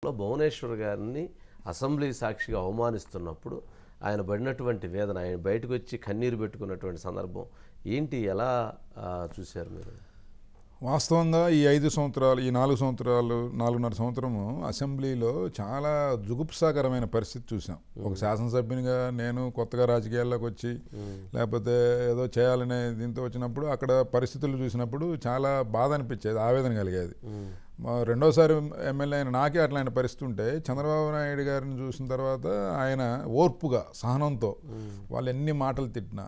భువనేశ్వర్ గారిని అసెంబ్లీ సాక్షిగా అవమానిస్తున్నప్పుడు ఆయన పడినటువంటి వేదన, ఆయన బయటకు వచ్చి కన్నీరు పెట్టుకున్నటువంటి సందర్భం ఏంటి, ఎలా చూశారు మీరు? వాస్తవంగా ఈ 5 సంవత్సరాలు, ఈ 4 సంవత్సరాలు, 4.5 సంవత్సరము అసెంబ్లీలో చాలా జుగుప్సాకరమైన పరిస్థితి చూసాం. ఒక శాసనసభ్యునిగా నేను కొత్తగా రాజకీయాల్లోకి వచ్చి లేకపోతే ఏదో చేయాలనే దీంతో వచ్చినప్పుడు అక్కడ పరిస్థితులు చూసినప్పుడు చాలా బాధ అనిపించేది, ఆవేదన కలిగేది. రెండోసారి ఎమ్మెల్యే అయిన నాకే అట్లాంటి పరిస్థితి ఉంటే చంద్రబాబు నాయుడు గారిని చూసిన తర్వాత ఆయన ఓర్పుగా, సహనంతో వాళ్ళు ఎన్ని మాటలు తిట్టినా,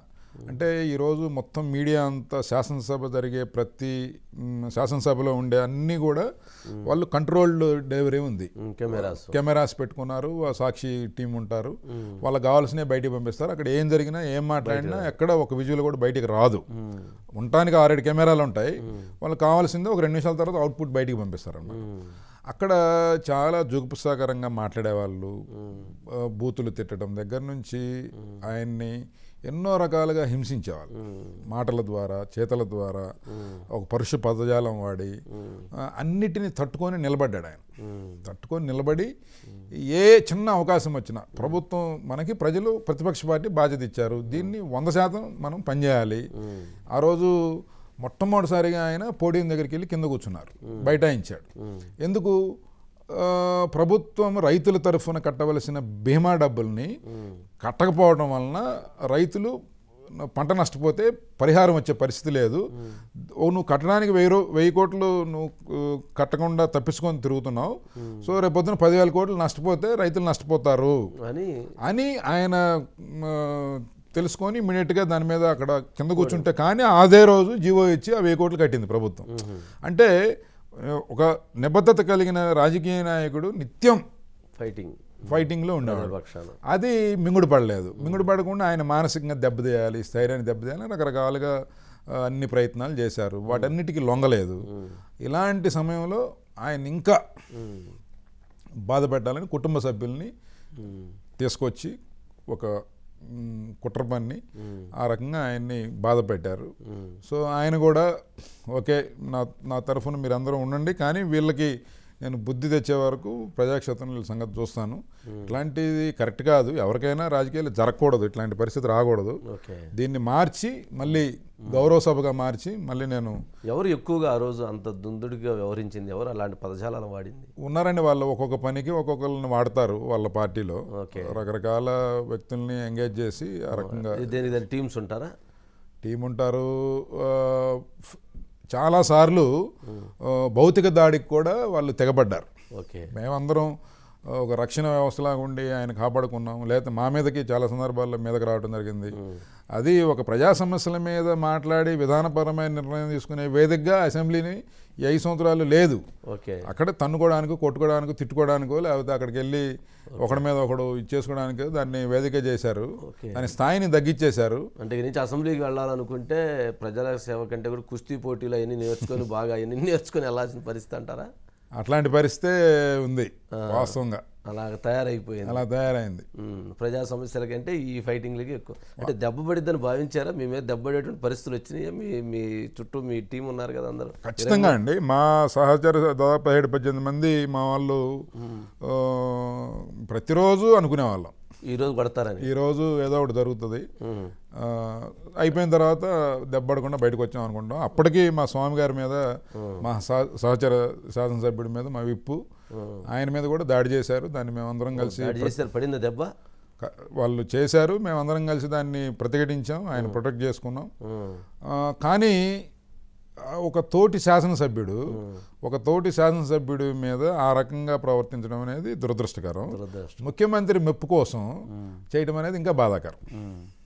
అంటే ఈరోజు మొత్తం మీడియా అంతా శాసనసభ జరిగే ప్రతి శాసనసభలో ఉండే అన్నీ కూడా వాళ్ళు కంట్రోల్డ్ డెలివరీ ఉంది. కెమెరాస్ పెట్టుకున్నారు, సాక్షి టీం ఉంటారు, వాళ్ళకి కావాల్సినవి బయటికి పంపిస్తారు. అక్కడ ఏం జరిగినా ఏం మాట్లాడినా ఎక్కడ ఒక విజువల్ కూడా బయటికి రాదు. ఉండటానికి 6-7 కెమెరాలు ఉంటాయి, వాళ్ళకి కావాల్సిందే ఒక 2 నిమిషాల తర్వాత అవుట్పుట్ బయటికి పంపిస్తారు అన్నమాట. అక్కడ చాలా జుగుప్సాకరంగా మాట్లాడేవాళ్ళు, బూతులు తిట్టడం దగ్గర నుంచి ఆయన్ని ఎన్నో రకాలుగా హింసించేవాళ్ళు. మాటల ద్వారా, చేతల ద్వారా, ఒక పరుష పదజాలం వాడి అన్నిటినీ తట్టుకొని నిలబడ్డాడు ఆయన. తట్టుకొని నిలబడి ఏ చిన్న అవకాశం వచ్చినా, ప్రభుత్వం మనకి ప్రజలు ప్రతిపక్ష పార్టీ బాధ్యత ఇచ్చారు, దీన్ని 100% మనం పనిచేయాలి. ఆ రోజు మొట్టమొదటిసారిగా ఆయన పోడియం దగ్గరికి వెళ్ళి కింద కూర్చున్నారు, బైఠాయించాడు. ఎందుకు? ప్రభుత్వం రైతుల తరఫున కట్టవలసిన బీమా డబ్బుల్ని కట్టకపోవడం వలన రైతులు పంట నష్టపోతే పరిహారం వచ్చే పరిస్థితి లేదు. నువ్వు కట్టడానికి 1000 కోట్లు నువ్వు కట్టకుండా తప్పించుకొని తిరుగుతున్నావు, సో రేపొద్దున 10,000 కోట్లు నష్టపోతే రైతులు నష్టపోతారు అని ఆయన తెలుసుకొని ఇమీడియట్గా దాని మీద అక్కడ కింద కూర్చుంటే, కానీ అదే రోజు జీవో ఇచ్చి ఆ 1000 కోట్లు కట్టింది ప్రభుత్వం. అంటే ఒక నిబద్ధత కలిగిన రాజకీయ నాయకుడు నిత్యం ఫైటింగ్లో ఉండేవాడు. అది మింగుడు పడలేదు. మింగుడు పడకుండా ఆయన మానసికంగా దెబ్బతీయాలి, స్థైర్యాన్ని దెబ్బతీయాలని రకరకాలుగా అన్ని ప్రయత్నాలు చేశారు, వాటన్నిటికీ లొంగలేదు. ఇలాంటి సమయంలో ఆయన ఇంకా బాధ పెట్టాలని కుటుంబ సభ్యుల్ని తీసుకొచ్చి ఒక కుట్ర పన్ని ఆ రకంగా ఆయన్ని బాధ పెట్టారు. సో ఆయన కూడా ఓకే, నా తరఫున మీరు అందరూ ఉండండి, కానీ వీళ్ళకి నేను బుద్ధి తెచ్చే వరకు ప్రజాక్షేత్రంలో సంగతి చూస్తాను. ఇట్లాంటిది కరెక్ట్ కాదు, ఎవరికైనా రాజకీయాలు జరగకూడదు, ఇట్లాంటి పరిస్థితి రాకూడదు. దీన్ని మార్చి మళ్ళీ గౌరవ సభగా మార్చి మళ్ళీ నేను. ఎవరు ఎక్కువగా ఆ రోజు అంత దుందుడిగా వ్యవహరించింది, ఎవరు అలాంటి పదజాలను వాడింది? ఉన్నారండి, వాళ్ళు ఒక్కొక్క పనికి ఒక్కొక్కరిని వాడతారు వాళ్ళ పార్టీలో. రకరకాల వ్యక్తుల్ని ఎంగేజ్ చేసి ఆ రకంగా. దేనికి టీమ్స్ ఉంటారా? టీం ఉంటారు. చాలాసార్లు భౌతిక దాడికి కూడా వాళ్ళు తెగబడ్డారు. మేమందరం ఒక రక్షణ వ్యవస్థలాగా ఉండి ఆయన కాపాడుకున్నాం, లేకపోతే మా మీదకి చాలా సందర్భాల్లో మీదకి రావడం జరిగింది. అది ఒక ప్రజా సమస్యల మీద మాట్లాడి విధానపరమైన నిర్ణయం తీసుకునే వేదికగా అసెంబ్లీని 5 సంవత్సరాలు లేదు. అక్కడ తన్నుకోవడానికి, కొట్టుకోవడానికి, తిట్టుకోవడానికో లేకపోతే అక్కడికి వెళ్ళి ఒకడి మీద ఒకడు ఇచ్చేసుకోవడానికి దాన్ని వేదిక చేశారు, దాని స్థాయిని తగ్గించేశారు. అంటే ఈ నుంచి అసెంబ్లీకి వెళ్ళాలనుకుంటే ప్రజల సేవ కంటే కూడా కుస్తీ పోటీలు అవన్నీ నేర్చుకొని బాగా అవన్నీ నేర్చుకొని వెళ్ళాల్సిన పరిస్థితి అంటారా? అట్లాంటి పరిస్థితే ఉంది వాస్తవంగా. అలా తయారైంది. ప్రజా సమస్యల కంటే ఈ ఫైటింగ్లకి ఎక్కువ. అంటే దెబ్బ పడిద్దని భావించారా? మీ మీద దెబ్బ పడేటువంటి పరిస్థితులు వచ్చినాయా? మీ చుట్టూ మీ టీం ఉన్నారు కదా అందరూ? ఖచ్చితంగా అండి. మా సహచర దాదాపు 17-18 మంది మా వాళ్ళు ప్రతిరోజు అనుకునేవాళ్ళం ఈరోజు కొడతారని, ఈరోజు ఏదో ఒకటి జరుగుతుంది, అయిపోయిన తర్వాత దెబ్బడకుండా బయటకు వచ్చాం అనుకుంటాం. అప్పటికి మా స్వామి గారి మీద, మా సహచర శాసనసభ్యుడి మీద, మా విప్పు ఆయన మీద కూడా దాడి చేశారు. దాన్ని మేమందరం కలిసి పడింది దెబ్బ వాళ్ళు చేశారు, మేమందరం కలిసి దాన్ని ప్రతిఘటించాం, ఆయన ప్రొటెక్ట్ చేసుకున్నాం. కానీ ఒక తోటి శాసనసభ్యుడి మీద ఆ రకంగా ప్రవర్తించడం అనేది దురదృష్టకరం. ముఖ్యమంత్రి మెప్పు కోసం చేయడం అనేది ఇంకా బాధాకరం.